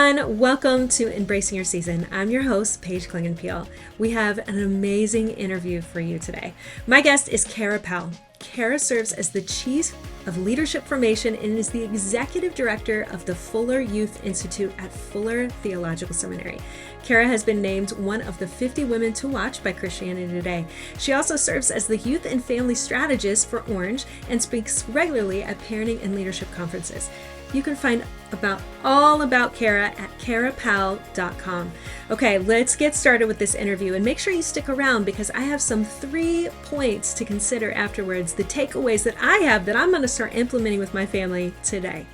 everyone. Welcome to Embracing Your Season. I'm your host, Paige Clingenpeel. We have an amazing interview for you today. My guest is Kara Powell. Kara serves as the Chief of Leadership Formation and is the Executive Director of the Fuller Youth Institute at Fuller Theological Seminary. Kara has been named one of the 50 women to watch by Christianity Today. She also serves as the Youth and Family Strategist for Orange and speaks regularly at parenting and leadership conferences. You can find all about Kara at karapowell.com. Okay, let's get started with this interview and make sure you stick around because I have some 3 points to consider afterwards, the takeaways that I have that I'm going to start implementing with my family today.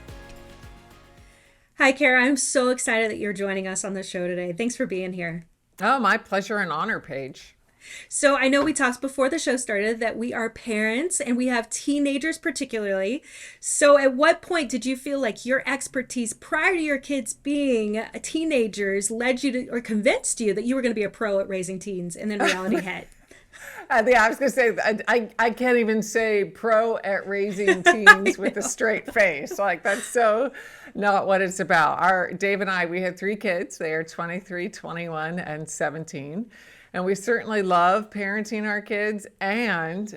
Hi, Kara. I'm so excited that you're joining us on the show today. Thanks for being here. Oh, my pleasure and honor, Paige. So I know we talked before the show started that we are parents and we have teenagers particularly. So at what point did you feel like your expertise prior to your kids being teenagers led you to or convinced you that you were going to be a pro at raising teens and then reality hit? Yeah, I was going to say, I can't even say pro at raising teens with a straight face. Like, that's so not what it's about. Dave and I, we have 3 kids. They are 23, 21, and 17. And we certainly love parenting our kids, and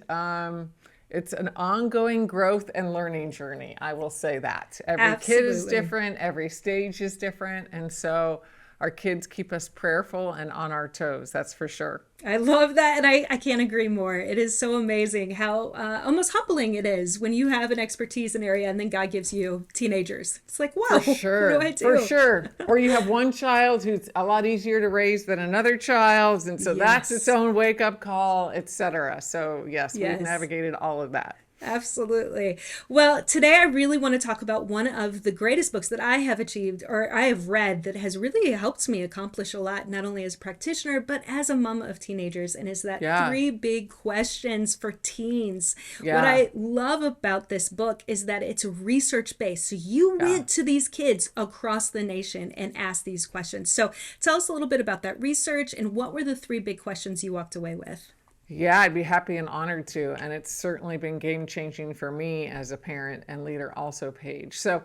it's an ongoing growth and learning journey. I will say that. Every kid is different, every stage is different, and so our kids keep us prayerful and on our toes, that's for sure. I love that, and I can't agree more. It is so amazing how almost humbling it is when you have an expertise in an area and then God gives you teenagers. It's like, wow, for sure, what do I do? For sure. Or you have one child who's a lot easier to raise than another child, and so that's its own wake-up call, etc. So yes, we've navigated all of that. Absolutely. Well, today I really want to talk about one of the greatest books that I have achieved or I have read that has really helped me accomplish a lot, not only as a practitioner, but as a mom of teenagers. And is that 3 big questions for teens. Yeah. What I love about this book is that it's research-based. So you went to these kids across the nation and asked these questions. So tell us a little bit about that research and what were the 3 big questions you walked away with? Yeah, I'd be happy and honored to. And it's certainly been game-changing for me as a parent and leader also, Paige. So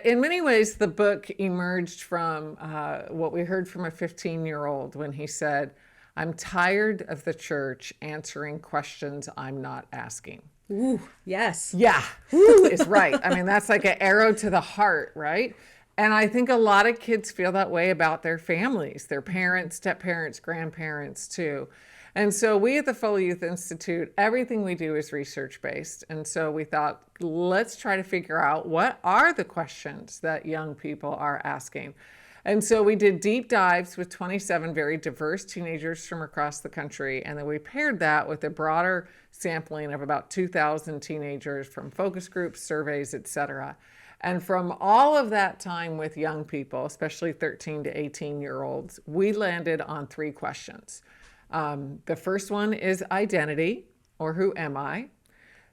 in many ways, the book emerged from what we heard from a 15-year-old when he said, "I'm tired of the church answering questions I'm not asking." Ooh, yes. Yeah, ooh is right. I mean, that's like an arrow to the heart, right? And I think a lot of kids feel that way about their families, their parents, step-parents, grandparents too. And so we at the Fuller Youth Institute, everything we do is research-based. And so we thought, let's try to figure out what are the questions that young people are asking. And so we did deep dives with 27 very diverse teenagers from across the country. And then we paired that with a broader sampling of about 2,000 teenagers from focus groups, surveys, etc. And from all of that time with young people, especially 13 to 18-year-olds, we landed on 3 questions. The first one is identity, or who am I?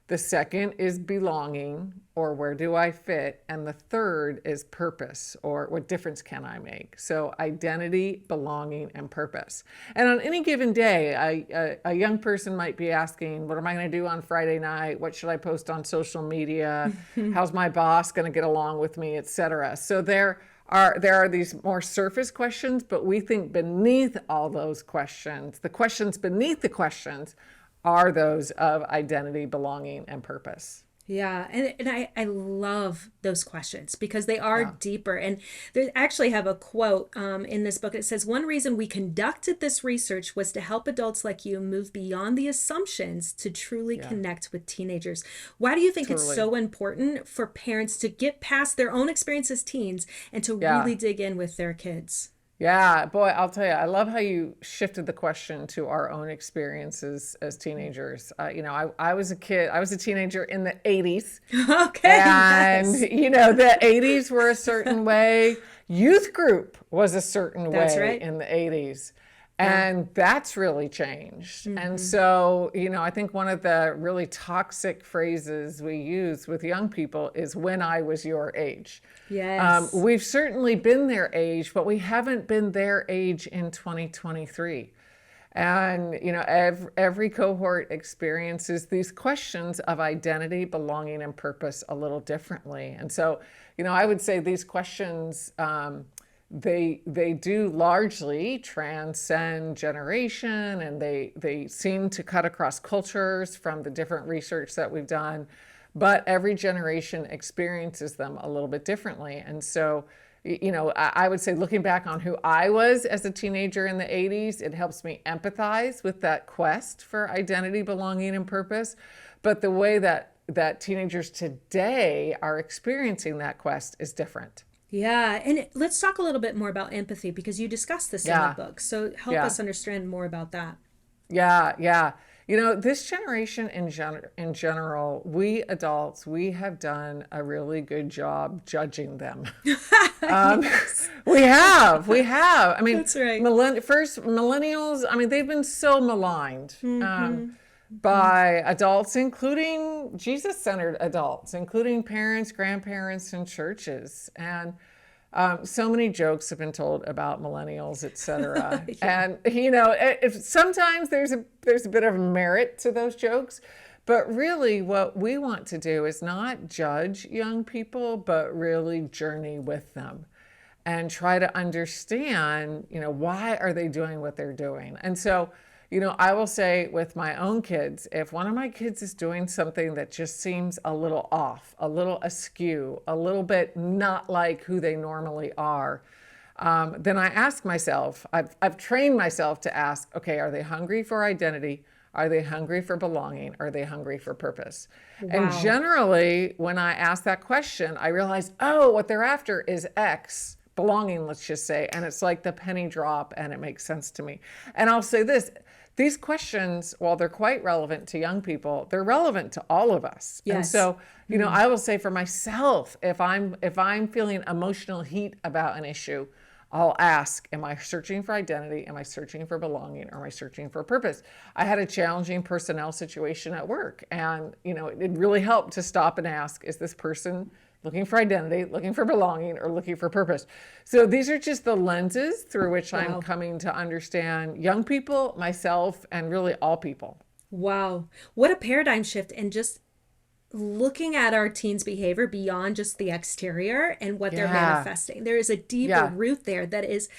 The second is belonging, or where do I fit? And the third is purpose, or what difference can I make? So identity, belonging, and purpose. And on any given day, a young person might be asking, what am I going to do on Friday night? What should I post on social media? How's my boss going to get along with me, etc. So there are these more surface questions, but we think beneath all those questions, the questions beneath the questions are those of identity, belonging, and purpose. Yeah, and I love those questions because they are deeper. And they actually have a quote in this book. It says, "One reason we conducted this research was to help adults like you move beyond the assumptions to truly connect with teenagers." Why do you think it's so important for parents to get past their own experience as teens and to really dig in with their kids? Yeah, boy, I'll tell you, I love how you shifted the question to our own experiences as teenagers. I was a kid, I was a teenager in the 80s. Okay. And, the 80s were a certain way. Youth group was a certain way in the 80s. And that's really changed. Mm-hmm. And so, I think one of the really toxic phrases we use with young people is when I was your age. Yes. We've certainly been their age, but we haven't been their age in 2023. And, every cohort experiences these questions of identity, belonging, and purpose a little differently. And so, I would say these questions, they do largely transcend generation, and they seem to cut across cultures from the different research that we've done, but every generation experiences them a little bit differently. And so, I would say, looking back on who I was as a teenager in the 80s, it helps me empathize with that quest for identity, belonging, and purpose. But the way that teenagers today are experiencing that quest is different. Yeah. And let's talk a little bit more about empathy, because you discuss this in the book. So help us understand more about that. Yeah. This generation in general, we adults, we have done a really good job judging them. Yes. We have. I mean, That's right. First, millennials, I mean, they've been so maligned by adults, including Jesus-centered adults, including parents, grandparents, and churches. And so many jokes have been told about millennials, et cetera. And, if sometimes there's a bit of merit to those jokes, but really what we want to do is not judge young people, but really journey with them and try to understand, why are they doing what they're doing? And so, I will say with my own kids, if one of my kids is doing something that just seems a little off, a little askew, a little bit not like who they normally are, then I ask myself, I've trained myself to ask, okay, are they hungry for identity? Are they hungry for belonging? Are they hungry for purpose? Wow. And generally, when I ask that question, I realize, what they're after is X. Belonging, let's just say, and it's like the penny drop, and it makes sense to me. And I'll say this, these questions, while they're quite relevant to young people, they're relevant to all of us. Yes. And so, I will say for myself, if I'm feeling emotional heat about an issue, I'll ask, am I searching for identity? Am I searching for belonging? Or am I searching for purpose? I had a challenging personnel situation at work, and, it really helped to stop and ask, is this person looking for identity, looking for belonging, or looking for purpose? So these are just the lenses through which I'm coming to understand young people, myself, and really all people. Wow. What a paradigm shift, and just looking at our teens' behavior beyond just the exterior and what they're manifesting. There is a deeper root there that is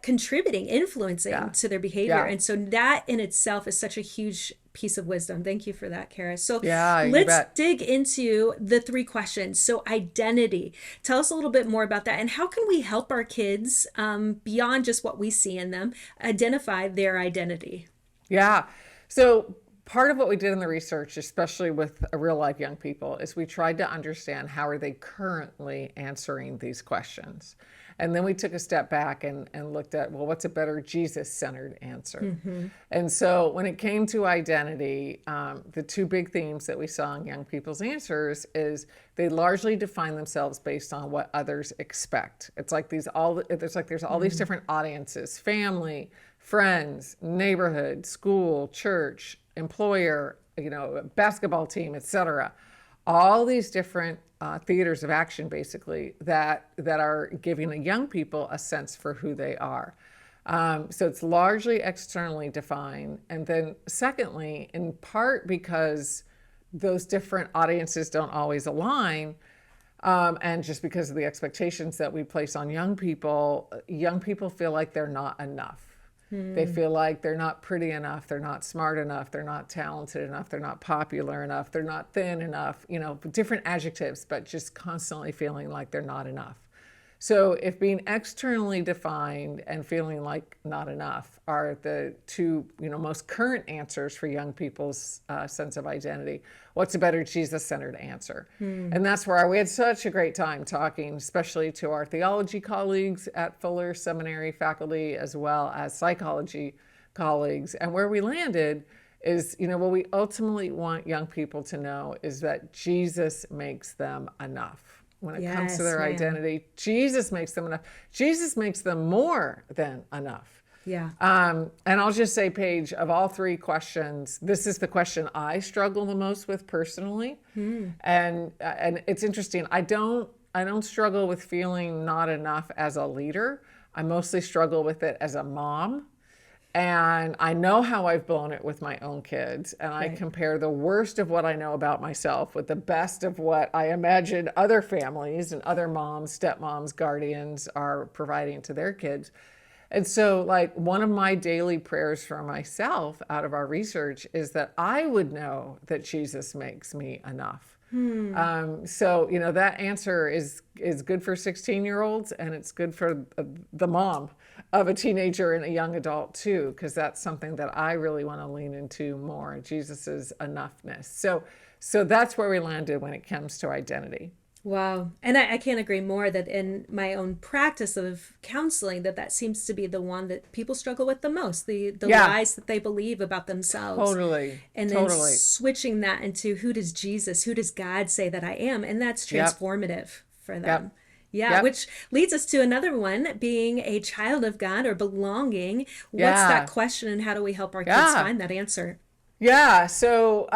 contributing, influencing to their behavior. And so that in itself is such a huge piece of wisdom. Thank you for that, Kara. So let's dig into the 3 questions. So identity, tell us a little bit more about that, and how can we help our kids beyond just what we see in them identify their identity? Yeah. So part of what we did in the research, especially with real life young people, is we tried to understand how are they currently answering these questions. And then we took a step back and looked at, well, what's a better Jesus-centered answer? Mm-hmm. And so when it came to identity, the 2 big themes that we saw in young people's answers is they largely define themselves based on what others expect. It's like there's all these different audiences: family, friends, neighborhood, school, church, employer, basketball team, etc. All these different theaters of action, basically, that are giving young people a sense for who they are. So it's largely externally defined. And then secondly, in part because those different audiences don't always align, and just because of the expectations that we place on young people feel like they're not enough. They feel like they're not pretty enough, they're not smart enough, they're not talented enough, they're not popular enough, they're not thin enough, different adjectives, but just constantly feeling like they're not enough. So if being externally defined and feeling like not enough are the 2, most current answers for young people's sense of identity, what's a better Jesus-centered answer? And that's where we had such a great time talking, especially to our theology colleagues at Fuller Seminary faculty, as well as psychology colleagues. And where we landed is, what we ultimately want young people to know is that Jesus makes them enough. When it comes to their identity, Jesus makes them enough. Jesus makes them more than enough. Yeah. And I'll just say, Paige, of all 3 questions, this is the question I struggle the most with personally. And it's interesting. I don't struggle with feeling not enough as a leader. I mostly struggle with it as a mom. And I know how I've blown it with my own kids. And I Right. compare the worst of what I know about myself with the best of what I imagine other families and other moms, stepmoms, guardians are providing to their kids. And so, like, one of my daily prayers for myself out of our research is that I would know that Jesus makes me enough. So, that answer is good for 16-year-olds, and it's good for the mom of a teenager and a young adult too, because that's something that I really want to lean into more, Jesus's enoughness. So that's where we landed when it comes to identity. Wow. And I can't agree more that in my own practice of counseling, that seems to be the one that people struggle with the most, the Yeah, lies that they believe about themselves. totally, And then totally. switching that into who does God say that I am? And that's Yep, transformative for them. yep, Yeah, yep, which leads us to another one, being a child of God or belonging. What's that yeah, question, and how do we help our kids yeah. find that answer? Yeah, so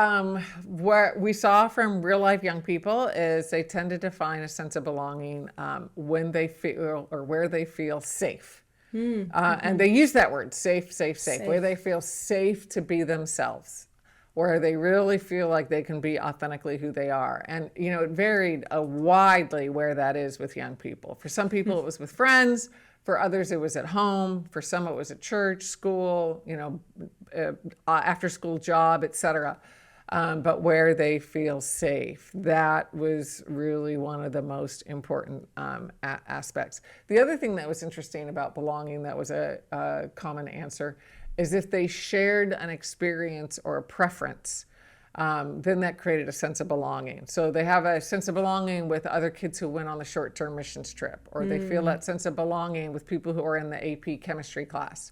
what we saw from real life young people is they tended to find a sense of belonging when they feel or where they feel safe. And they use that word, safe, safe, safe, where they Safe. feel safe to be themselves, where they really feel like they can be authentically who they are. And, it varied widely where that is with young people. For some people, it was with friends. For others, it was at home. For some, it was at church, school, after school job, etc. But where they feel safe, that was really one of the most important aspects. The other thing that was interesting about belonging that was a common answer is if they shared an experience or a preference, then that created a sense of belonging. So they have a sense of belonging with other kids who went on the short-term missions trip, or they feel that sense of belonging with people who are in the AP chemistry class,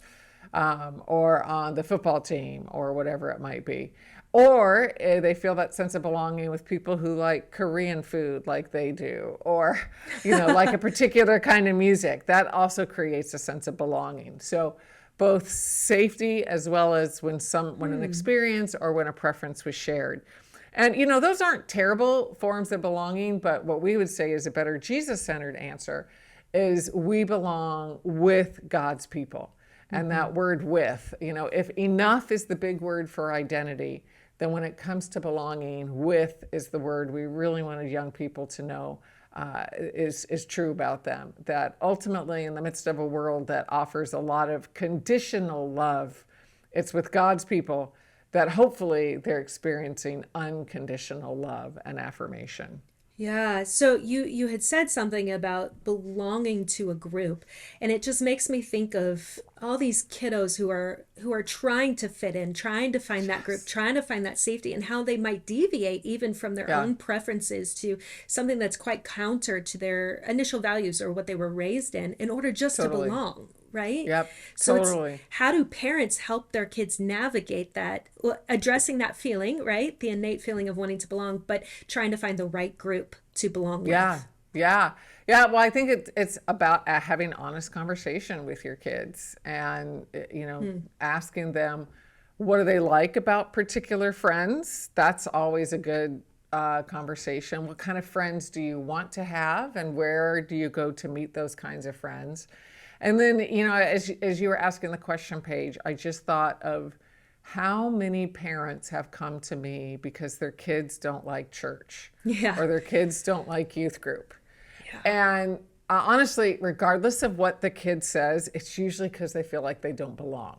or on the football team, or whatever it might be. Or they feel that sense of belonging with people who like Korean food like they do, or, like a particular kind of music. That also creates a sense of belonging. So both safety as well as when an experience or when a preference was shared. And those aren't terrible forms of belonging, but what we would say is a better Jesus-centered answer is we belong with God's people. And that word with, if enough is the big word for identity, then when it comes to belonging, with is the word we really wanted young people to know is true about them. That ultimately, in the midst of a world that offers a lot of conditional love, it's with God's people that hopefully they're experiencing unconditional love and affirmation. Yeah, so you had said something about belonging to a group, and it just makes me think of all these kiddos who are trying to fit in, trying to find that group, Yes. trying to find that safety, and how they might deviate even from their Yeah, own preferences to something that's quite counter to their initial values or what they were raised in order just to totally. belong, right? Yep, So it's totally. how do parents help their kids navigate that, well, addressing that feeling, right? The innate feeling of wanting to belong, but trying to find the right group to belong Yeah, with. yeah, yeah. Well, I think it's about having honest conversation with your kids, and asking them what do they like about particular friends. That's always a good conversation. What kind of friends do you want to have, and where do you go to meet those kinds of friends? And then, as you were asking the question, Paige, I just thought of how many parents have come to me because their kids don't like church Yeah. or their kids don't like youth group. Yeah. And honestly, regardless of what the kid says, it's usually because they feel like they don't belong.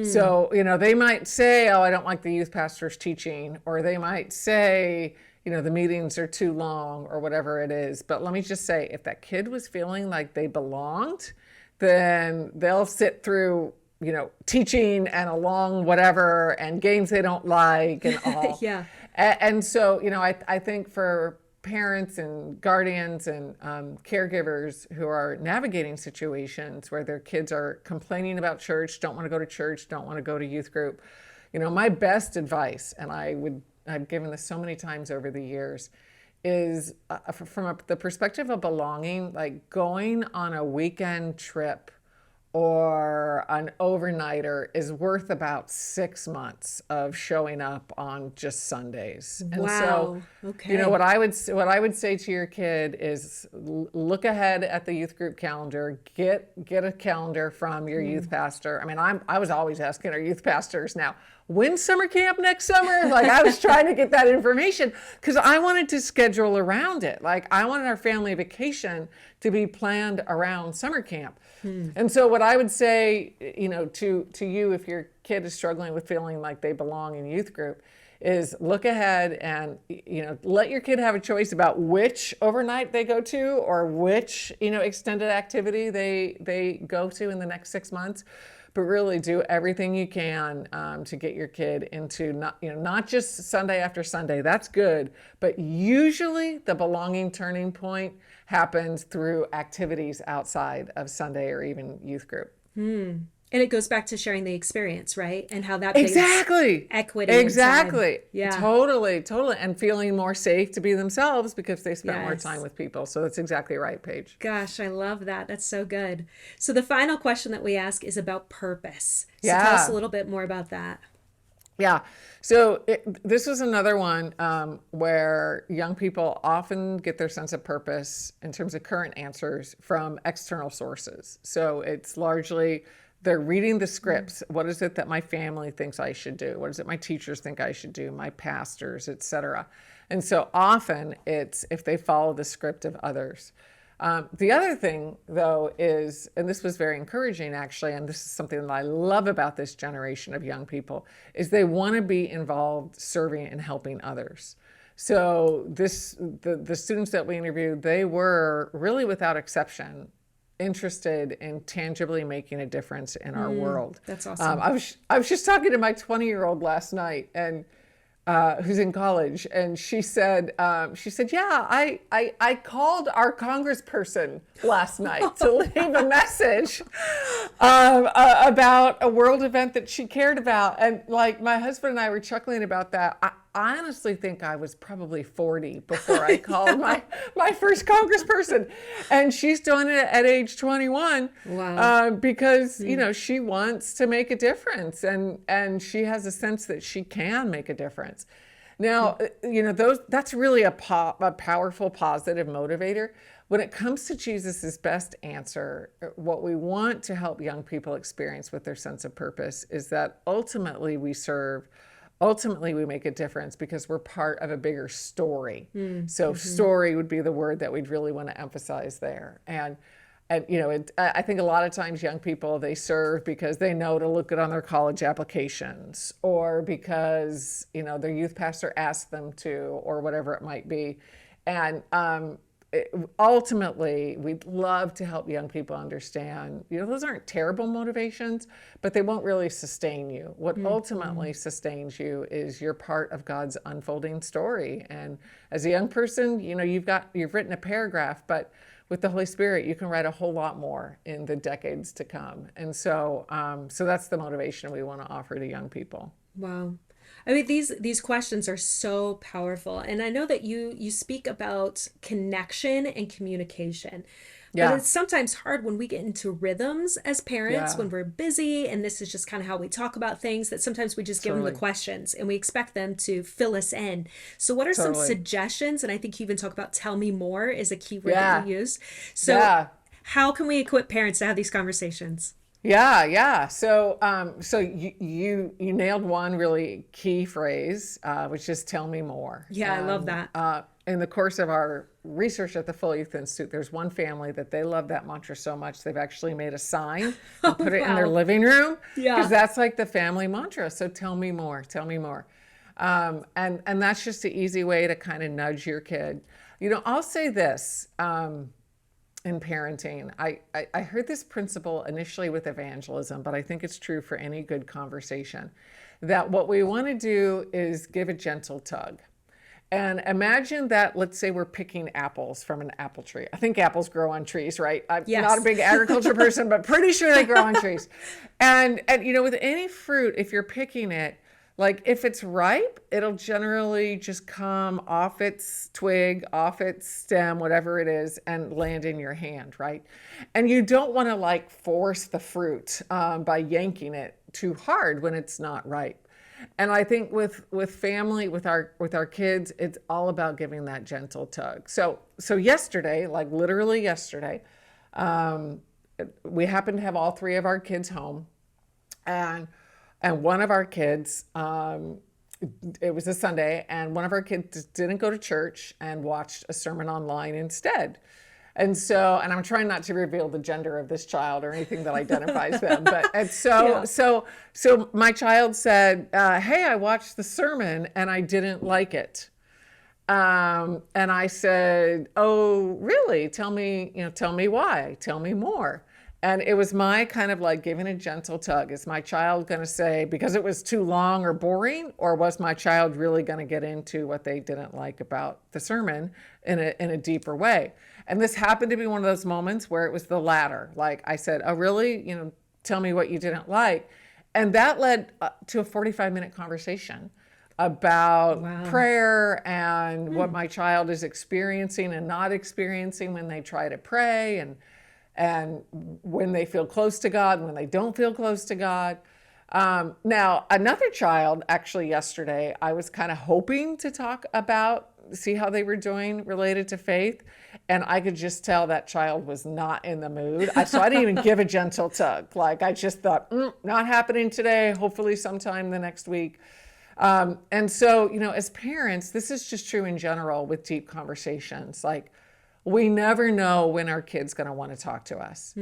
So, they might say, oh, I don't like the youth pastor's teaching, or they might say, the meetings are too long, or whatever it is. But let me just say, if that kid was feeling like they belonged, then they'll sit through, teaching and a long whatever and games they don't like and all. Yeah. And so, I think for parents and guardians and caregivers who are navigating situations where their kids are complaining about church, don't want to go to church, don't want to go to youth group, my best advice, and I've given this so many times over the years, is from the perspective of belonging, like going on a weekend trip or an overnighter is worth about 6 months of showing up on just Sundays. And so, Wow. Okay. what I would say to your kid is look ahead at the youth group calendar, get a calendar from your youth pastor. I mean, I was always asking our youth pastors now, when's summer camp next summer? Like, I was trying to get that information because I wanted to schedule around it. Like, I wanted our family vacation to be planned around summer camp. And so what I would say, to you, if your kid is struggling with feeling like they belong in youth group, is look ahead and, let your kid have a choice about which overnight they go to or which, extended activity they go to in the next 6 months. But really do everything you can to get your kid into not just Sunday after Sunday. That's good. But usually the belonging turning point happens through activities outside of Sunday or even youth group. And it goes back to sharing the experience, right? And how that builds equity. Exactly. Yeah. Totally. And feeling more safe to be themselves because they spent more time with people. So that's exactly right, Paige. Gosh, I love that. That's so good. So the final question that we ask is about purpose. So Yeah. tell us a little bit more about that. Yeah. So this was another one where young people often get their sense of purpose in terms of current answers from external sources. So it's largely they're reading the scripts. What is it that my family thinks I should do? What is it my teachers think I should do? My pastors, et cetera. And so often it's if they follow the script of others. The other thing, though, is, and this was very encouraging, actually, and this is something that I love about this generation of young people, is they want to be involved serving and helping others. So the students that we interviewed, they were really, without exception, interested in tangibly making a difference in our world. That's awesome. I was just talking to my 20-year-old last night, and who's in college, and she said, yeah, I called our congressperson last night to leave a message about a world event that she cared about. And like my husband and I were chuckling about that. I honestly think I was probably 40 before I called my first congressperson, and she's doing it at age 21. Wow. Because she wants to make a difference, and she has a sense that she can make a difference. Now, that's really a powerful, positive motivator. When it comes to Jesus's best answer, what we want to help young people experience with their sense of purpose is that ultimately we serve. Ultimately, we make a difference because we're part of a bigger story. So story would be the word that we'd really want to emphasize there. And I think a lot of times young people, they serve because they know to look good on their college applications, or because, their youth pastor asked them to, or whatever it might be. And ultimately, we'd love to help young people understand, those aren't terrible motivations, but they won't really sustain you. What ultimately sustains you is you're part of God's unfolding story. And as a young person, you've written a paragraph, but with the Holy Spirit, you can write a whole lot more in the decades to come. And so that's the motivation we want to offer to young people. Wow. I mean, these questions are so powerful. And I know that you speak about connection and communication. Yeah. But it's sometimes hard when we get into rhythms as parents, when we're busy, and this is just kind of how we talk about things, that sometimes we just give them the questions and we expect them to fill us in. So what are some suggestions? And I think you even talk about tell me more is a key word that you use. So how can we equip parents to have these conversations? Yeah. So you nailed one really key phrase, which is tell me more. Yeah, I love that. In the course of our research at the Fuller Youth Institute, there's one family that they love that mantra so much, they've actually made a sign and put it in their living room, because that's like the family mantra. So tell me more. And that's just an easy way to kind of nudge your kid. I'll say this, in parenting, I heard this principle initially with evangelism, but I think it's true for any good conversation, that what we want to do is give a gentle tug. And imagine that, let's say we're picking apples from an apple tree. I think apples grow on trees, right? I'm not a big agriculture person, but pretty sure they grow on trees. And with any fruit, if you're picking it, Like if it's ripe, it'll generally just come off its twig, off its stem, whatever it is, and land in your hand, right? And you don't want to like force the fruit by yanking it too hard when it's not ripe. And I think with family, with our kids, it's all about giving that gentle tug. So yesterday, like literally yesterday, we happened to have all three of our kids home, and one of our kids, it was a Sunday, and one of our kids didn't go to church and watched a sermon online instead. And so, and I'm trying not to reveal the gender of this child or anything that identifies them, but and Yeah. so my child said, "Hey, I watched the sermon and I didn't like it." And I said, "Oh, really? Tell me, tell me why. Tell me more." And it was my kind of like giving a gentle tug. Is my child going to say because it was too long or boring, or was my child really going to get into what they didn't like about the sermon in a deeper way? And this happened to be one of those moments where it was the latter. Like I said, "Oh, really? Tell me what you didn't like." And that led to a 45-minute conversation about prayer and what my child is experiencing and not experiencing when they try to pray, and when they feel close to God and when they don't feel close to God. Now, another child, actually yesterday, I was kind of hoping to see how they were doing related to faith. And I could just tell that child was not in the mood. So I didn't even give a gentle tug. Like I just thought, not happening today, hopefully sometime the next week. And so, as parents, this is just true in general with deep conversations. Like, we never know when our kid's going to want to talk to us.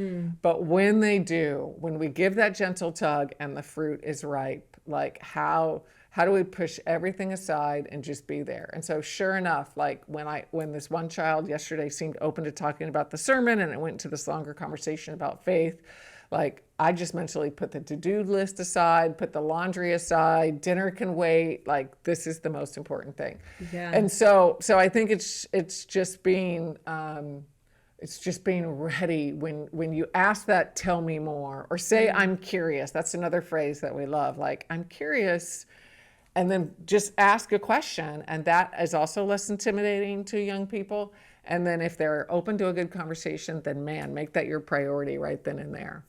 But when they do, when we give that gentle tug and the fruit is ripe, like how do we push everything aside and just be there? And so sure enough, like when this one child yesterday seemed open to talking about the sermon and it went to this longer conversation about faith, like I just mentally put the to-do list aside, put the laundry aside, dinner can wait. Like this is the most important thing. Yeah. And so I think it's just being ready when you ask that, tell me more, or say, I'm curious. That's another phrase that we love. Like, I'm curious. And then just ask a question. And that is also less intimidating to young people. And then if they're open to a good conversation, then make that your priority right then and there.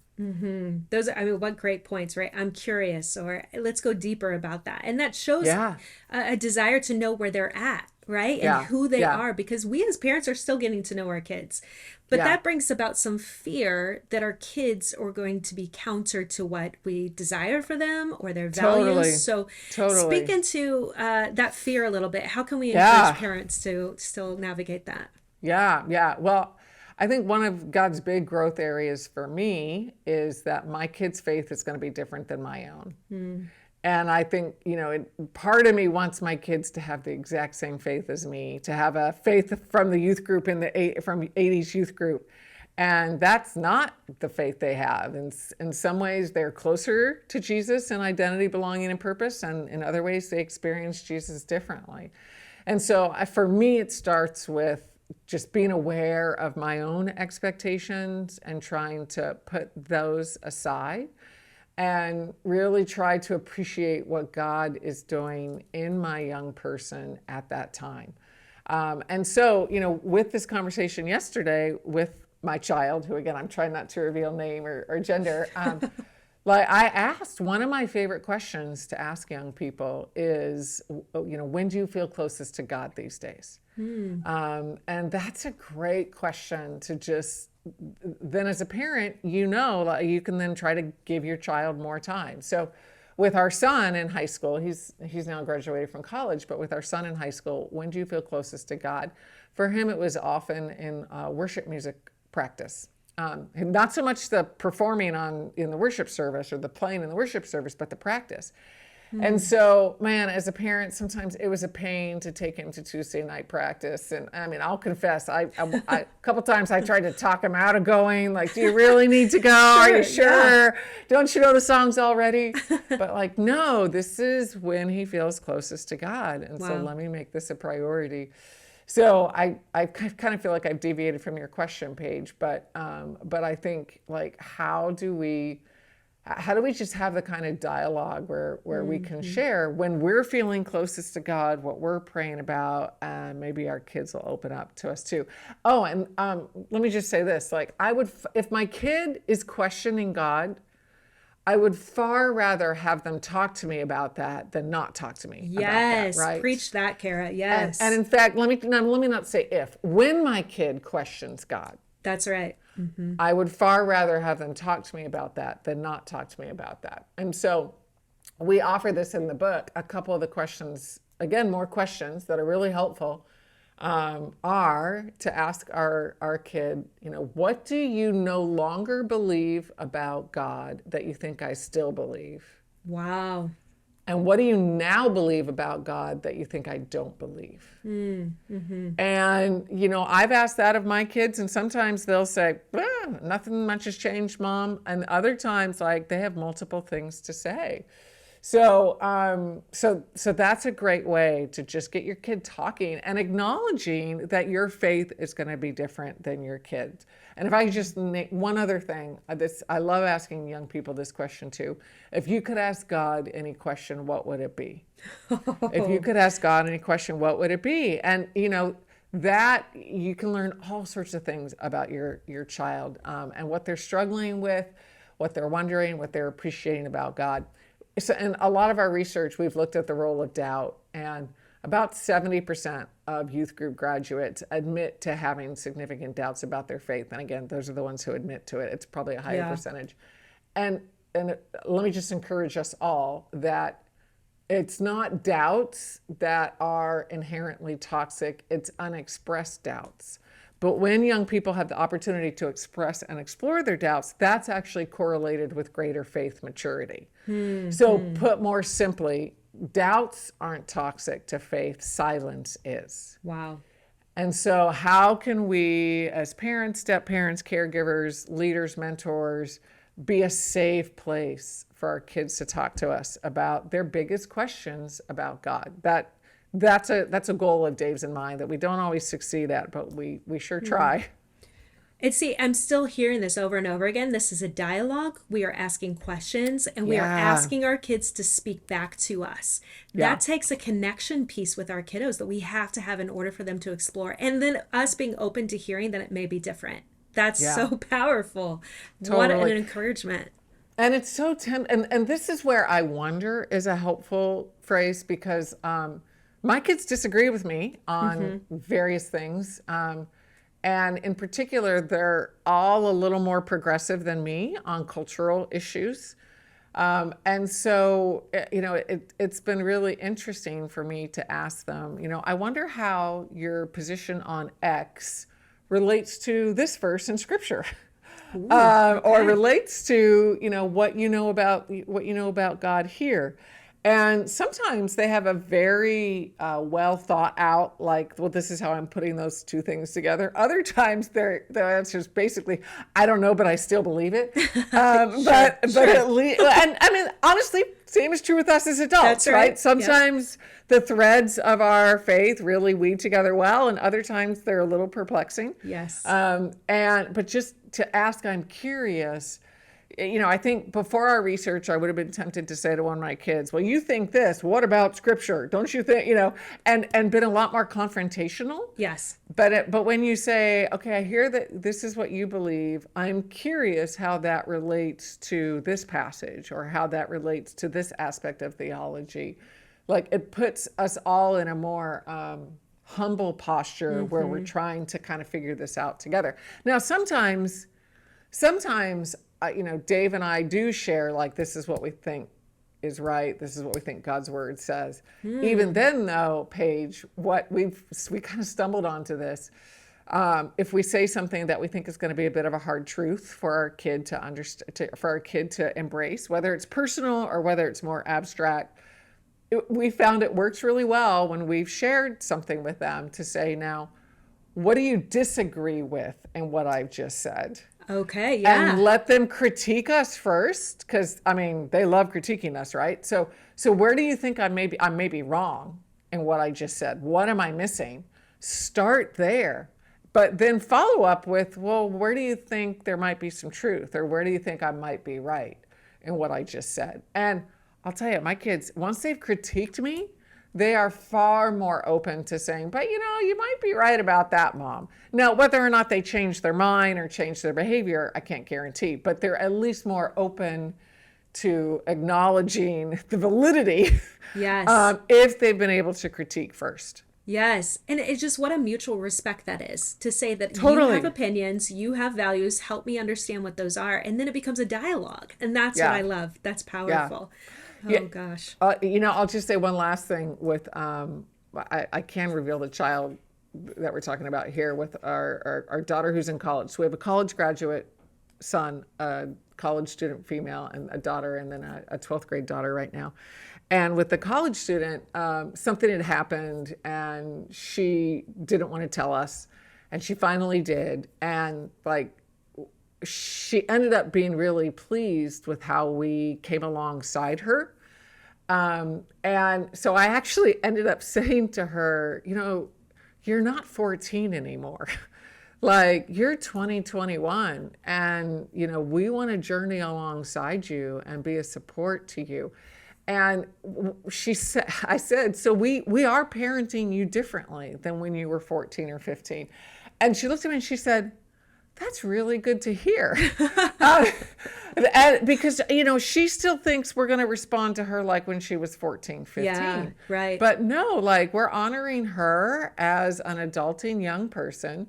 Those are, what great points, right? I'm curious, or let's go deeper about that. And that shows a desire to know where they're at, right? And who they are, because we as parents are still getting to know our kids. But that brings about some fear that our kids are going to be counter to what we desire for them or their values. So speak into that fear a little bit. How can we encourage parents to still navigate that? Yeah. Well, I think one of God's big growth areas for me is that my kids' faith is going to be different than my own. And I think, part of me wants my kids to have the exact same faith as me, to have a faith from the youth group from 80s youth group. And that's not the faith they have. In some ways, they're closer to Jesus in identity, belonging, and purpose. And in other ways, they experience Jesus differently. And so for me, it starts with just being aware of my own expectations and trying to put those aside and really try to appreciate what God is doing in my young person at that time. And so, with this conversation yesterday with my child, who again, I'm trying not to reveal name or gender, like I asked, one of my favorite questions to ask young people is, when do you feel closest to God these days? And that's a great question to just, then as a parent, you can then try to give your child more time. So with our son in high school, he's now graduated from college, but with our son in high school, when do you feel closest to God? For him, it was often in worship music practice. Not so much the performing in the worship service or the playing in the worship service, but the practice. And so, man, as a parent, sometimes it was a pain to take him to Tuesday night practice. And I'll confess, a couple times I tried to talk him out of going. Like, do you really need to go? Are you sure? Yeah. Don't you know the songs already? But like, no, this is when he feels closest to God. And so let me make this a priority. So I kind of feel like I've deviated from your question, Paige, but I think, like, how do we how do we just have the kind of dialogue where we can share when we're feeling closest to God, what we're praying about, and maybe our kids will open up to us too. Oh, and let me just say this, like if my kid is questioning God, I would far rather have them talk to me about that than not talk to me about that, right? Preach that, Kara. Yes. And in fact, let me not say if. When my kid questions God, that's right. I would far rather have them talk to me about that than not talk to me about that. And so we offer this in the book. A couple of the questions, again, more questions that are really helpful, are to ask our kid, what do you no longer believe about God that you think I still believe? Wow. And what do you now believe about God that you think I don't believe? And, I've asked that of my kids, and sometimes they'll say, nothing much has changed, Mom. And other times, like, they have multiple things to say. So that's a great way to just get your kid talking and acknowledging that your faith is going to be different than your kid's. And if I could just make one other thing, I love asking young people this question too. If you could ask God any question, what would it be? If you could ask God any question, what would it be? And that you can learn all sorts of things about your child, and what they're struggling with, what they're wondering, what they're appreciating about God. So, in a lot of our research, we've looked at the role of doubt, and about 70% of youth group graduates admit to having significant doubts about their faith. And again, those are the ones who admit to it. It's probably a higher percentage. And let me just encourage us all that it's not doubts that are inherently toxic, it's unexpressed doubts. But when young people have the opportunity to express and explore their doubts, that's actually correlated with greater faith maturity. So put more simply, doubts aren't toxic to faith, silence is. Wow. And so how can we, as parents, step-parents, caregivers, leaders, mentors, be a safe place for our kids to talk to us about their biggest questions about God? That's a goal of Dave's and mine that we don't always succeed at, but we sure try. And see, I'm still hearing this over and over again. This is a dialogue. We are asking questions, and we are asking our kids to speak back to us. That takes a connection piece with our kiddos that we have to have in order for them to explore. And then us being open to hearing that it may be different. That's so powerful. Totally. What an encouragement. And it's so and this is where I wonder is a helpful phrase, because my kids disagree with me on various things. And in particular, they're all a little more progressive than me on cultural issues. And so, it's been really interesting for me to ask them, I wonder how your position on X relates to this verse in Scripture. Or relates to, what you know about God here. And sometimes they have a very well thought out, like, well, this is how I'm putting those two things together. Other times their answer is basically, I don't know, but I still believe it. But at least, and I mean, honestly, same is true with us as adults, That's right? Sometimes the threads of our faith really weave together well, and other times they're a little perplexing. Yes. But just to ask, I'm curious. I think before our research, I would have been tempted to say to one of my kids, well, you think this, what about Scripture? Don't you think, and been a lot more confrontational. Yes. But when you say, okay, I hear that this is what you believe, I'm curious how that relates to this passage or how that relates to this aspect of theology. Like, it puts us all in a more humble posture where we're trying to kind of figure this out together. Now, sometimes Dave and I do share, like, this is what we think is right. This is what we think God's word says. Even then, though, Paige, we kind of stumbled onto this. If we say something that we think is going to be a bit of a hard truth for our kid to understand, for our kid to embrace, whether it's personal or whether it's more abstract, we found it works really well when we've shared something with them to say, now, what do you disagree with in what I've just said? Okay, yeah. And let them critique us first, because they love critiquing us, right? So where do you think I may be wrong in what I just said? What am I missing? Start there, but then follow up with, well, where do you think there might be some truth, or where do you think I might be right? in what I just said. And I'll tell you, my kids, once they've critiqued me, they are far more open to saying, but you might be right about that, Mom. Now, whether or not they change their mind or change their behavior, I can't guarantee, but they're at least more open to acknowledging the validity. Yes. If they've been able to critique first. Yes. And it's just what a mutual respect that is, to say that Totally. you have opinions, you have values, help me understand what those are. And then it becomes a dialogue. And that's what I love. That's powerful. Oh, gosh. I'll just say one last thing with, I can reveal the child that we're talking about here with our daughter who's in college. So we have a college graduate son, a college student female, and a daughter, and then a 12th grade daughter right now. And with the college student, something had happened and she didn't want to tell us, and she finally did. And she ended up being really pleased with how we came alongside her. And so I actually ended up saying to her, you're not 14 anymore. You're 2021, and, we want to journey alongside you and be a support to you. And I said, so we are parenting you differently than when you were 14 or 15. And she looked at me and she said, that's really good to hear. Because, she still thinks we're going to respond to her like when she was 14, 15. Yeah, right. But no, we're honoring her as an adulting young person.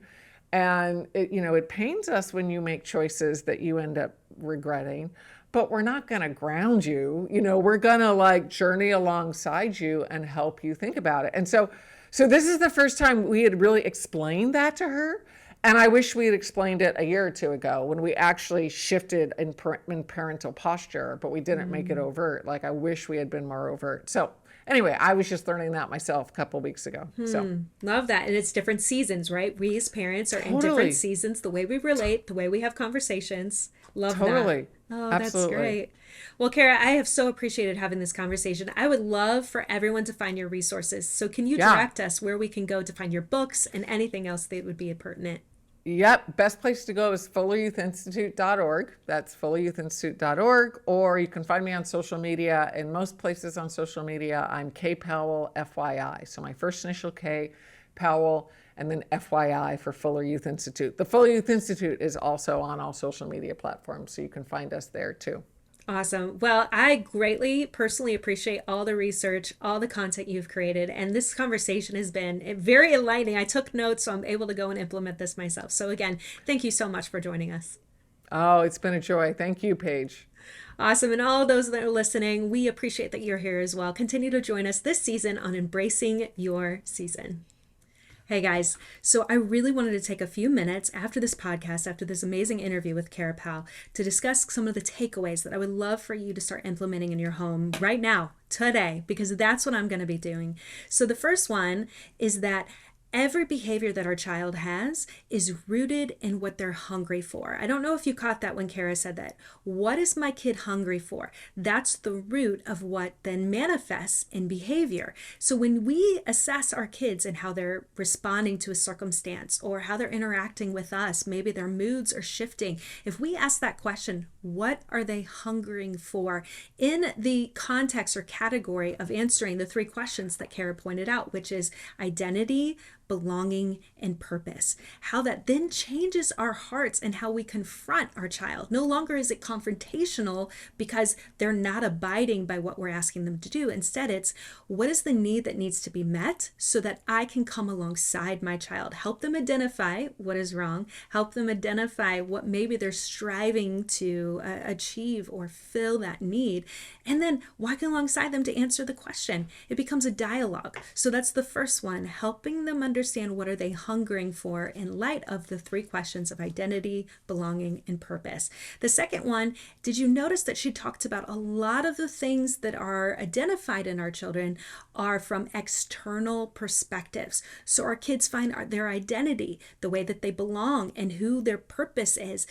And it pains us when you make choices that you end up regretting, but we're not going to ground you. We're going to journey alongside you and help you think about it. And so this is the first time we had really explained that to her. And I wish we had explained it a year or two ago when we actually shifted in parental posture, but we didn't make it overt. I wish we had been more overt. So anyway, I was just learning that myself a couple of weeks ago. So love that. And it's different seasons, right? We as parents are in different seasons, the way we relate, the way we have conversations. Love that. Oh, that's Absolutely. great. Well, Kara, I have so appreciated having this conversation. I would love for everyone to find your resources. So can you direct us where we can go to find your books and anything else that would be pertinent? Yep. Best place to go is fulleryouthinstitute.org. That's fulleryouthinstitute.org. Or you can find me on social media. In most places on social media, I'm K Powell, FYI. So my first initial K, Powell, and then FYI for Fuller Youth Institute. The Fuller Youth Institute is also on all social media platforms, so you can find us there too. Awesome. Well, I greatly personally appreciate all the research, all the content you've created, and this conversation has been very enlightening. I took notes, so I'm able to go and implement this myself. So again, thank you so much for joining us. Oh, it's been a joy. Thank you, Paige. Awesome. And all those that are listening, we appreciate that you're here as well. Continue to join us this season on Embracing Your Season. Hey guys, so I really wanted to take a few minutes after this podcast, after this amazing interview with Kara Powell, to discuss some of the takeaways that I would love for you to start implementing in your home right now, today, because that's what I'm going to be doing. So the first one is that every behavior that our child has is rooted in what they're hungry for. I don't know if you caught that when Kara said that. What is my kid hungry for? That's the root of what then manifests in behavior. So when we assess our kids and how they're responding to a circumstance or how they're interacting with us, maybe their moods are shifting. If we ask that question, what are they hungering for? In the context or category of answering the three questions that Kara pointed out, which is identity, belonging, and purpose. How that then changes our hearts and how we confront our child. No longer is it confrontational because they're not abiding by what we're asking them to do. Instead, it's what is the need that needs to be met so that I can come alongside my child, help them identify what is wrong, help them identify what maybe they're striving to achieve or fill that need, and then walking alongside them to answer the question. It becomes a dialogue. So that's the first one, helping them understand what are they hungering for in light of the three questions of identity, belonging, and purpose. The second one, did you notice that she talked about a lot of the things that are identified in our children are from external perspectives. So our kids find their identity, the way that they belong, and who their purpose is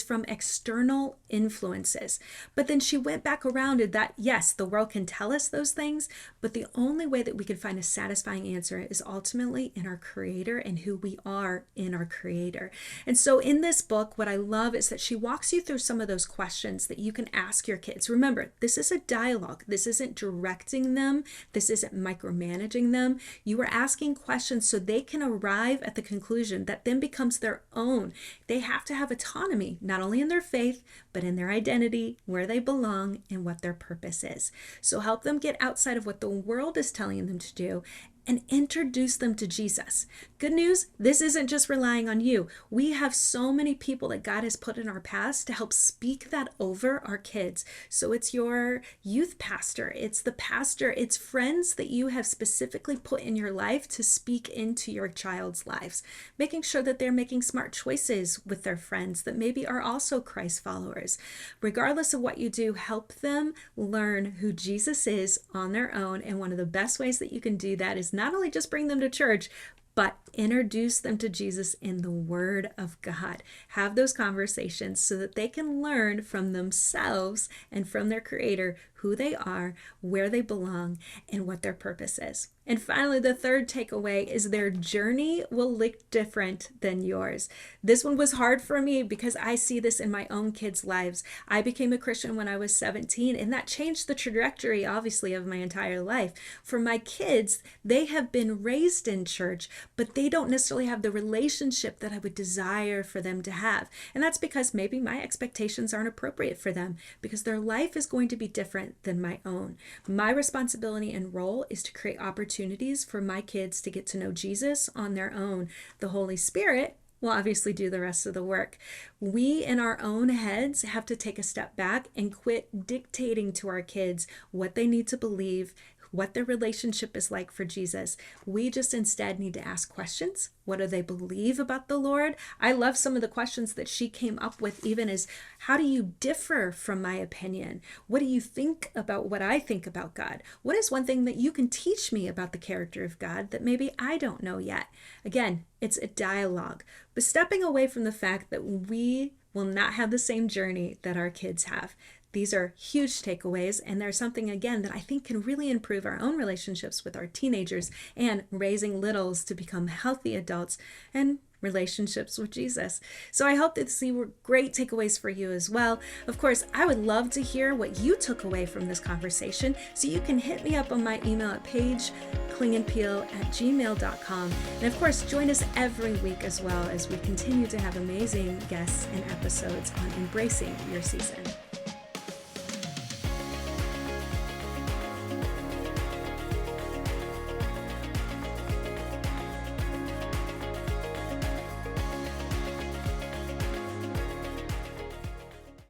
from external influences. But then she went back around to that, yes, the world can tell us those things, but the only way that we can find a satisfying answer is also ultimately in our Creator and who we are in our Creator. And so in this book, what I love is that she walks you through some of those questions that you can ask your kids. Remember, this is a dialogue. This isn't directing them. This isn't micromanaging them. You are asking questions so they can arrive at the conclusion that then becomes their own. They have to have autonomy, not only in their faith, but in their identity, where they belong, and what their purpose is. So help them get outside of what the world is telling them to do and introduce them to Jesus. Good news, this isn't just relying on you. We have so many people that God has put in our past to help speak that over our kids. So it's your youth pastor, it's the pastor, it's friends that you have specifically put in your life to speak into your child's lives, making sure that they're making smart choices with their friends that maybe are also Christ followers. Regardless of what you do, help them learn who Jesus is on their own. And one of the best ways that you can do that is not only just bring them to church, but introduce them to Jesus in the Word of God. Have those conversations so that they can learn from themselves and from their Creator who they are, where they belong, and what their purpose is. And finally, the third takeaway is their journey will look different than yours. This one was hard for me because I see this in my own kids' lives. I became a Christian when I was 17, and that changed the trajectory, obviously, of my entire life. For my kids, they have been raised in church, but they don't necessarily have the relationship that I would desire for them to have. And that's because maybe my expectations aren't appropriate for them, because their life is going to be different than my own. My responsibility and role is to create opportunities for my kids to get to know Jesus on their own. The Holy Spirit will obviously do the rest of the work. We in our own heads have to take a step back and quit dictating to our kids what they need to believe, what their relationship is like for Jesus. We just instead need to ask questions. What do they believe about the Lord? I love some of the questions that she came up with, even as, how do you differ from my opinion? What do you think about what I think about God? What is one thing that you can teach me about the character of God that maybe I don't know yet? Again, it's a dialogue, but stepping away from the fact that we will not have the same journey that our kids have. These are huge takeaways, and there's something, again, that I think can really improve our own relationships with our teenagers and raising littles to become healthy adults and relationships with Jesus. So I hope that these were great takeaways for you as well. Of course, I would love to hear what you took away from this conversation, so you can hit me up on my email at paigeclingenpeel@gmail.com. And of course, join us every week as well as we continue to have amazing guests and episodes on embracing your season.